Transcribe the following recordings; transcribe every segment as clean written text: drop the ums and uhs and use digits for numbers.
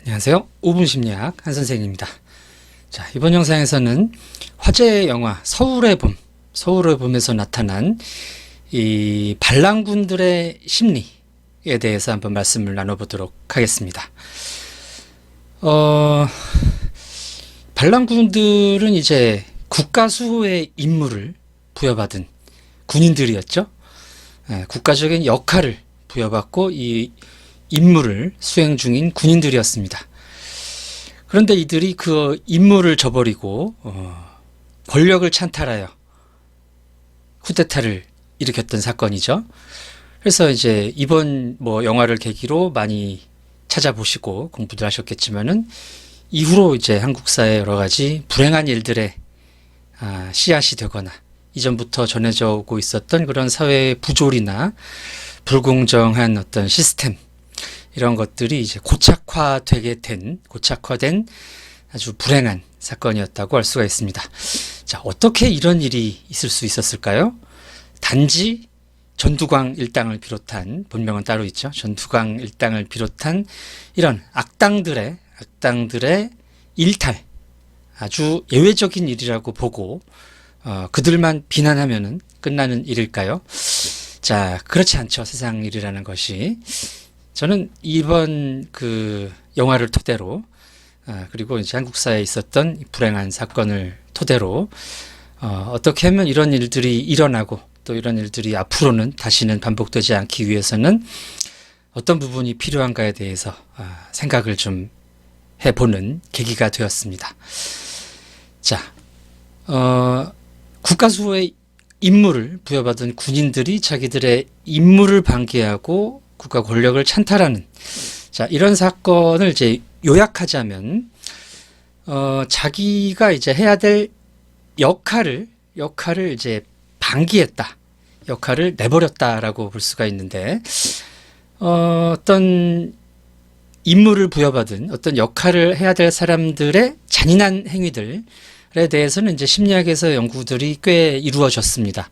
안녕하세요. 5분 심리학 한선생입니다. 자, 이번 영상에서는 화제의 영화 서울의 봄에서 나타난 이 반란군들의 심리에 대해서 한번 말씀을 나눠보도록 하겠습니다. 반란군들은 이제 국가 수호의 임무를 부여받은 군인들이었죠. 국가적인 역할을 부여받고 이 임무를 수행 중인 군인들이었습니다. 그런데 이들이 그 임무를 저버리고 권력을 찬탈하여 쿠데타를 일으켰던 사건이죠. 그래서 이제 이번 영화를 계기로 많이 찾아보시고 공부도 하셨겠지만은 이후로 이제 한국 사회 여러 가지 불행한 일들의 씨앗이 되거나 이전부터 전해져 오고 있었던 그런 사회의 부조리나 불공정한 어떤 시스템 이런 것들이 이제 고착화된 아주 불행한 사건이었다고 할 수가 있습니다. 자, 어떻게 이런 일이 있을 수 있었을까요? 단지 전두광 일당을 비롯한, 본명은 따로 있죠. 전두광 일당을 비롯한 이런 악당들의 일탈, 아주 예외적인 일이라고 보고 그들만 비난하면은 끝나는 일일까요? 자, 그렇지 않죠. 세상 일이라는 것이. 저는 이번 그 영화를 토대로 그리고 이제 한국 사회에 있었던 불행한 사건을 토대로 어떻게 하면 이런 일들이 일어나고 또 이런 일들이 앞으로는 다시는 반복되지 않기 위해서는 어떤 부분이 필요한가에 대해서 생각을 좀 해보는 계기가 되었습니다. 자, 국가수호의 임무를 부여받은 군인들이 자기들의 임무를 방기하고 국가 권력을 찬탈하는, 자, 이런 사건을 이제 요약하자면 자기가 이제 해야 될 역할을 이제 방기했다, 역할을 내버렸다라고 볼 수가 있는데, 어떤 임무를 부여받은 어떤 역할을 해야 될 사람들의 잔인한 행위들에 대해서는 이제 심리학에서 연구들이 꽤 이루어졌습니다.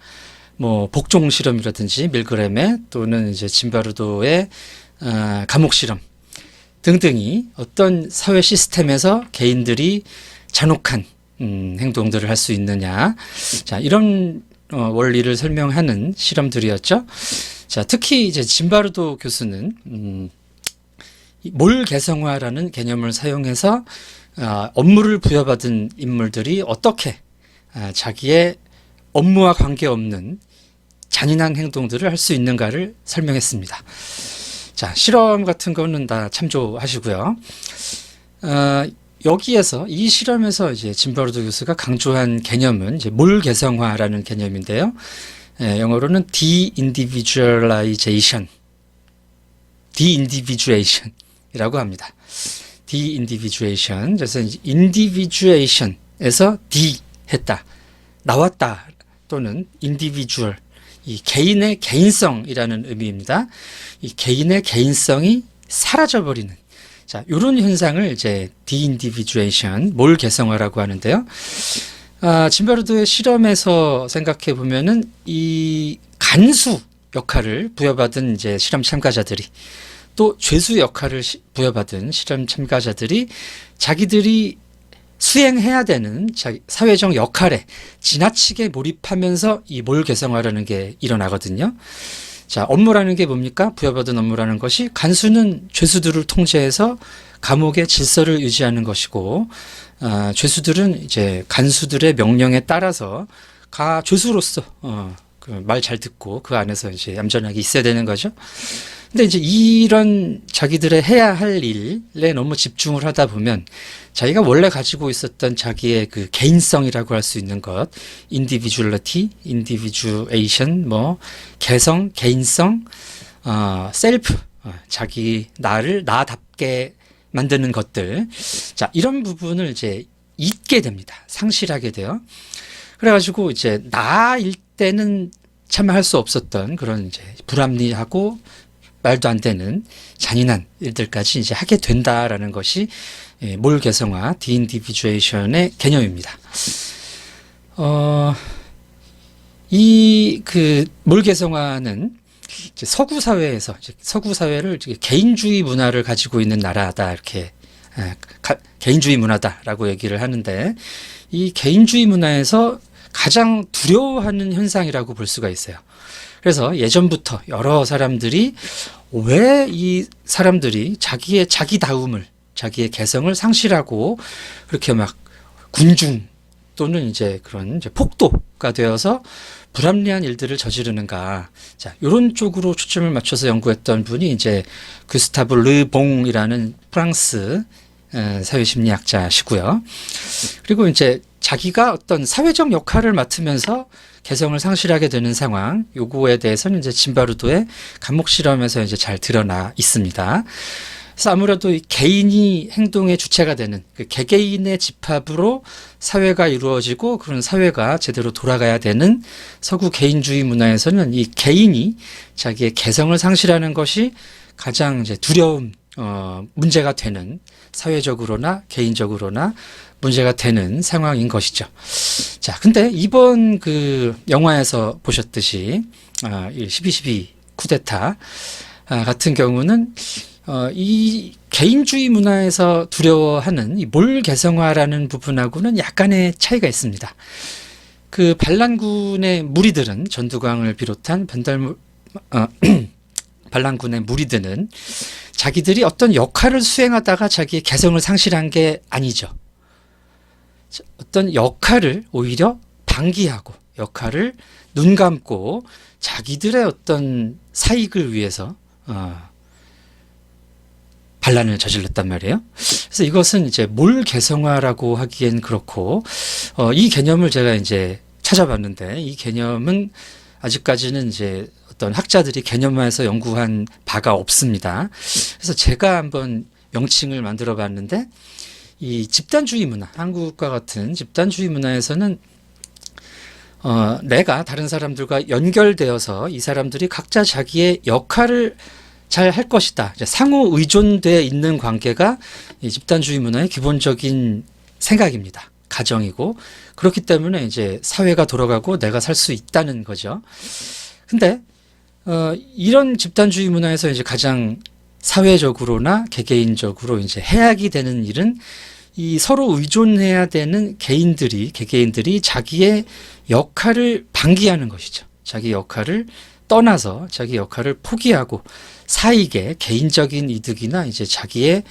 복종 실험이라든지 밀그램의 또는 이제 짐바르도의 감옥 실험 등등이 어떤 사회 시스템에서 개인들이 잔혹한 행동들을 할 수 있느냐, 자, 이런 원리를 설명하는 실험들이었죠. 자, 특히 이제 짐바르도 교수는 몰 개성화라는 개념을 사용해서 업무를 부여받은 인물들이 어떻게 자기의 업무와 관계없는 잔인한 행동들을 할 수 있는가를 설명했습니다. 자, 실험 같은 거는 다 참조하시고요. 여기에서 이 실험에서 이제 짐바르도 교수가 강조한 개념은 이제 몰 개성화라는 개념인데요. 영어로는 de-individuation이라고 합니다. de-individuation. 그래서 이제 individuation에서 de 했다, 나왔다, 또는 individual, 이 개인의 개인성이라는 의미입니다. 이 개인의 개인성이 사라져버리는, 자, 이런 현상을 이제 de-individuation, 몰 개성화라고 하는데요. 짐바르도의 실험에서 생각해 보면은 이 간수 역할을 부여받은 이제 실험 참가자들이, 또 죄수 역할을 부여받은 실험 참가자들이 자기들이 수행해야 되는 사회적 역할에 지나치게 몰입하면서 이 몰 개성화라는 게 일어나거든요. 자, 업무라는 게 뭡니까? 부여받은 업무라는 것이, 간수는 죄수들을 통제해서 감옥의 질서를 유지하는 것이고, 죄수들은 이제 간수들의 명령에 따라서 죄수로서 말 잘 듣고 그 안에서 이제 얌전하게 있어야 되는 거죠. 근데 이제 이런 자기들의 해야 할 일에 너무 집중을 하다 보면 자기가 원래 가지고 있었던 자기의 그 개인성이라고 할 수 있는 것, individuality, individuation, 개성, 개인성, 셀프, 자기 나를 나답게 만드는 것들, 자, 이런 부분을 이제 잊게 됩니다. 상실하게 돼요. 그래가지고 이제 나일 때는 참 할 수 없었던 그런 이제 불합리하고 말도 안 되는 잔인한 일들까지 이제 하게 된다라는 것이 몰 개성화, de-individuation의 개념입니다. 이 몰 개성화는 서구 사회에서, 서구 사회를 개인주의 문화를 가지고 있는 나라다, 이렇게 개인주의 문화다라고 얘기를 하는데 이 개인주의 문화에서 가장 두려워하는 현상이라고 볼 수가 있어요. 그래서 예전부터 여러 사람들이 왜 이 사람들이 자기의 자기다움을 자기의 개성을 상실하고 그렇게 막 군중 또는 이제 그런 이제 폭도가 되어서 불합리한 일들을 저지르는가. 자, 이런 쪽으로 초점을 맞춰서 연구했던 분이 이제 구스타브 르봉이라는 프랑스 사회심리학자시고요. 그리고 이제 자기가 어떤 사회적 역할을 맡으면서 개성을 상실하게 되는 상황, 요거에 대해서는 이제 짐바르도의 감목 실험에서 이제 잘 드러나 있습니다. 그래서 아무래도 이 개인이 행동의 주체가 되는 그 개개인의 집합으로 사회가 이루어지고 그런 사회가 제대로 돌아가야 되는 서구 개인주의 문화에서는 이 개인이 자기의 개성을 상실하는 것이 가장 이제 두려운 문제가 되는 사회적으로나 개인적으로나 문제가 되는 상황인 것이죠. 자, 근데 이번 그 영화에서 보셨듯이 이 12.12 쿠데타 같은 경우는 이 개인주의 문화에서 두려워하는 이 몰개성화라는 부분하고는 약간의 차이가 있습니다. 그 반란군의 무리들은 전두광을 비롯한 반란군의 무리들은 자기들이 어떤 역할을 수행하다가 자기의 개성을 상실한 게 아니죠. 어떤 역할을 오히려 방기하고 역할을 눈 감고 자기들의 어떤 사익을 위해서 반란을 저질렀단 말이에요. 그래서 이것은 이제 몰개성화라고 하기엔 그렇고 이 개념을 제가 이제 찾아봤는데 이 개념은 아직까지는 이제 어떤 학자들이 개념화해서 연구한 바가 없습니다. 그래서 제가 한번 명칭을 만들어 봤는데 이 집단주의 문화, 한국과 같은 집단주의 문화에서는 내가 다른 사람들과 연결되어서 이 사람들이 각자 자기의 역할을 잘 할 것이다. 상호 의존되어 있는 관계가 이 집단주의 문화의 기본적인 생각입니다. 가정이고 그렇기 때문에 이제 사회가 돌아가고 내가 살 수 있다는 거죠. 근데 이런 집단주의 문화에서 이제 가장 사회적으로나 개개인적으로 이제 해악이 되는 일은 이 서로 의존해야 되는 개개인들이 자기의 역할을 방기하는 것이죠. 자기 역할을 떠나서 자기 역할을 포기하고 사익에 개인적인 이득이나 이제 자기의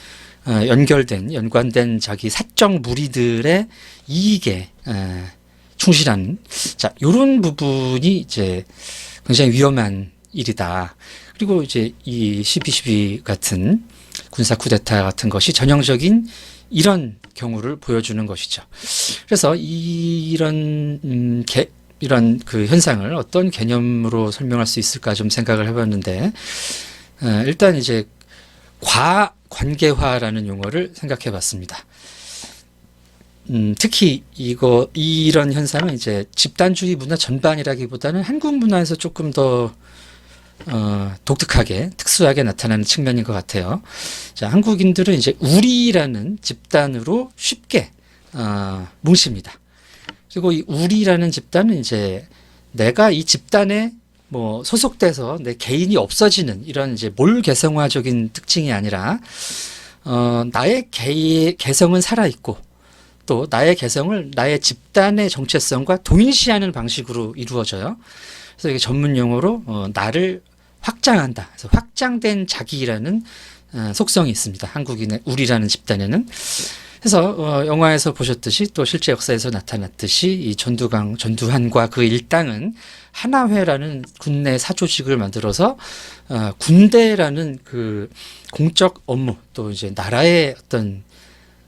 연관된 자기 사적 무리들의 이익에 충실한 자, 요런 부분이 이제 굉장히 위험한 일이다. 그리고 이제 이 12.12 같은 군사 쿠데타 같은 것이 전형적인 이런 경우를 보여주는 것이죠. 그래서 이런 그 현상을 어떤 개념으로 설명할 수 있을까 좀 생각을 해봤는데 일단 이제 과관계화라는 용어를 생각해 봤습니다. 특히 이런 현상은 이제 집단주의 문화 전반이라기보다는 한국 문화에서 조금 더 독특하게 특수하게 나타나는 측면인 것 같아요. 자, 한국인들은 이제 우리라는 집단으로 쉽게 뭉칩니다. 그리고 이 우리라는 집단은 이제 내가 이 집단에 뭐 소속돼서 내 개인이 없어지는 이런 이제 몰개성화적인 특징이 아니라 나의 개성은 살아 있고 또 나의 개성을 나의 집단의 정체성과 동일시하는 방식으로 이루어져요. 그래서 이게 전문 용어로 나를 확장한다. 그래서 확장된 자기라는 속성이 있습니다. 한국인의 우리라는 집단에는. 그래서 영화에서 보셨듯이 또 실제 역사에서 나타났듯이 이 전두환과 그 일당은 하나회라는 군내 사조직을 만들어서 군대라는 그 공적 업무 또 이제 나라의 어떤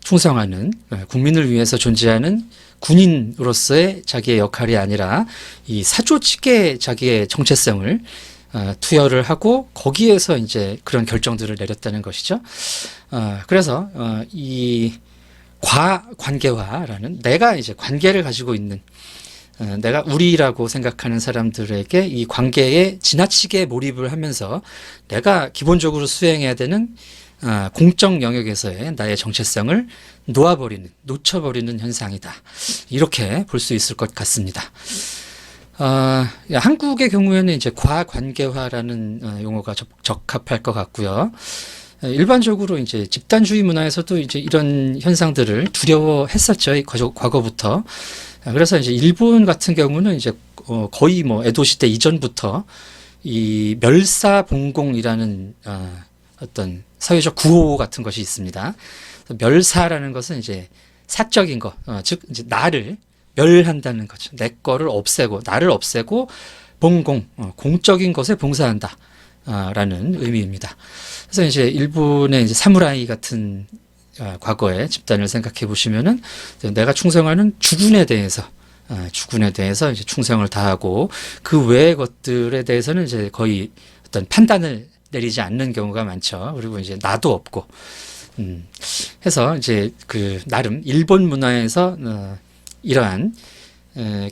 충성하는 국민을 위해서 존재하는 군인으로서의 자기의 역할이 아니라 이 사조직의 자기의 정체성을 투여를 하고 거기에서 이제 그런 결정들을 내렸다는 것이죠. 그래서 이 과관계화라는 내가 이제 관계를 가지고 있는 내가 우리라고 생각하는 사람들에게 이 관계에 지나치게 몰입을 하면서 내가 기본적으로 수행해야 되는 공적 영역에서의 나의 정체성을 놓쳐버리는 현상이다. 이렇게 볼 수 있을 것 같습니다. 한국의 경우에는 이제 과관계화라는 용어가 적합할 것 같고요. 일반적으로 이제 집단주의 문화에서도 이제 이런 현상들을 두려워했었죠. 과거부터. 그래서 이제 일본 같은 경우는 이제 거의 뭐 에도 시대 이전부터 이 멸사봉공이라는 어떤 사회적 구호 같은 것이 있습니다. 멸사라는 것은 이제 사적인 것, 즉 이제 나를 멸한다는 거죠. 내 거를 없애고 나를 없애고 봉공, 공적인 것에 봉사한다. 라는 의미입니다. 그래서 이제 일본의 이제 사무라이 같은 과거의 집단을 생각해 보시면은 내가 충성하는 주군에 대해서 이제 충성을 다하고 그 외의 것들에 대해서는 이제 거의 어떤 판단을 내리지 않는 경우가 많죠. 그리고 이제 나도 없고, 해서 이제 그 나름 일본 문화에서 이러한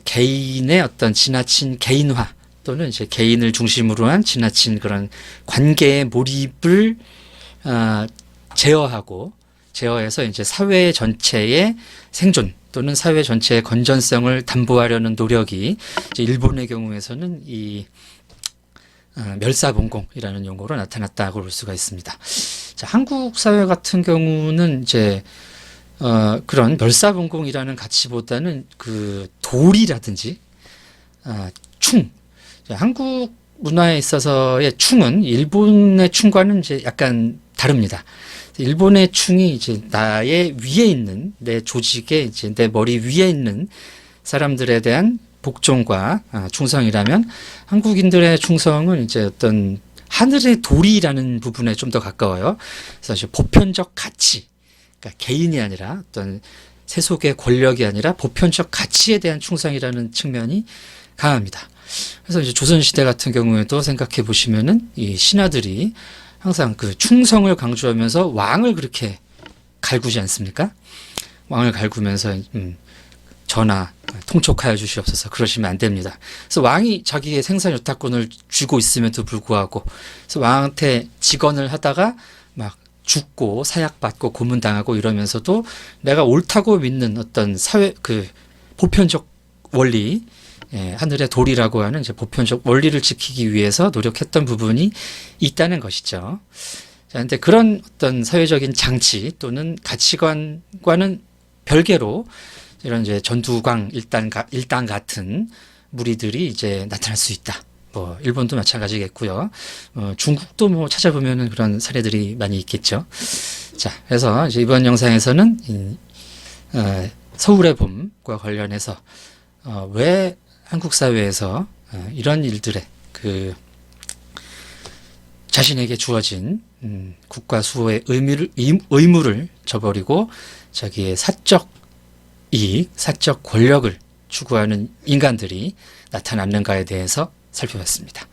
개인의 어떤 지나친 개인화 또는 이제 개인을 중심으로 한 지나친 그런 관계의 몰입을 제어해서 이제 사회 전체의 생존 또는 사회 전체의 건전성을 담보하려는 노력이 이제 일본의 경우에서는 이 멸사봉공이라는 용어로 나타났다고 볼 수가 있습니다. 자, 한국 사회 같은 경우는 이제 그런 멸사봉공이라는 가치보다는 그 도리라든지 충, 한국 문화에 있어서의 충은 일본의 충과는 이제 약간 다릅니다. 일본의 충이 이제 나의 위에 있는 내 조직에 이제 내 머리 위에 있는 사람들에 대한 복종과 충성이라면 한국인들의 충성은 이제 어떤 하늘의 도리라는 부분에 좀 더 가까워요. 그래서 이제 보편적 가치, 그러니까 개인이 아니라 어떤 세속의 권력이 아니라 보편적 가치에 대한 충성이라는 측면이 강합니다. 그래서 이제 조선시대 같은 경우에도 생각해 보시면은 이 신하들이 항상 그 충성을 강조하면서 왕을 그렇게 갈구지 않습니까? 왕을 갈구면서 전하 통촉하여 주시옵소서 그러시면 안 됩니다. 그래서 왕이 자기의 생산 여타권을 쥐고 있음에도 불구하고 그래서 왕한테 직언을 하다가 막 죽고 사약받고 고문당하고 이러면서도 내가 옳다고 믿는 어떤 사회 그 보편적 원리 하늘의 도리라고 하는 이제 보편적 원리를 지키기 위해서 노력했던 부분이 있다는 것이죠. 자, 근데 그런 어떤 사회적인 장치 또는 가치관과는 별개로 이런 이제 전두광 일당 같은 무리들이 이제 나타날 수 있다. 뭐 일본도 마찬가지겠고요. 중국도 뭐 찾아보면은 그런 사례들이 많이 있겠죠. 자, 그래서 이제 이번 영상에서는 서울의 봄과 관련해서 왜 한국 사회에서 이런 일들에 그 자신에게 주어진 국가 수호의 의무를 저버리고 자기의 사적 이익, 사적 권력을 추구하는 인간들이 나타났는가에 대해서 살펴봤습니다.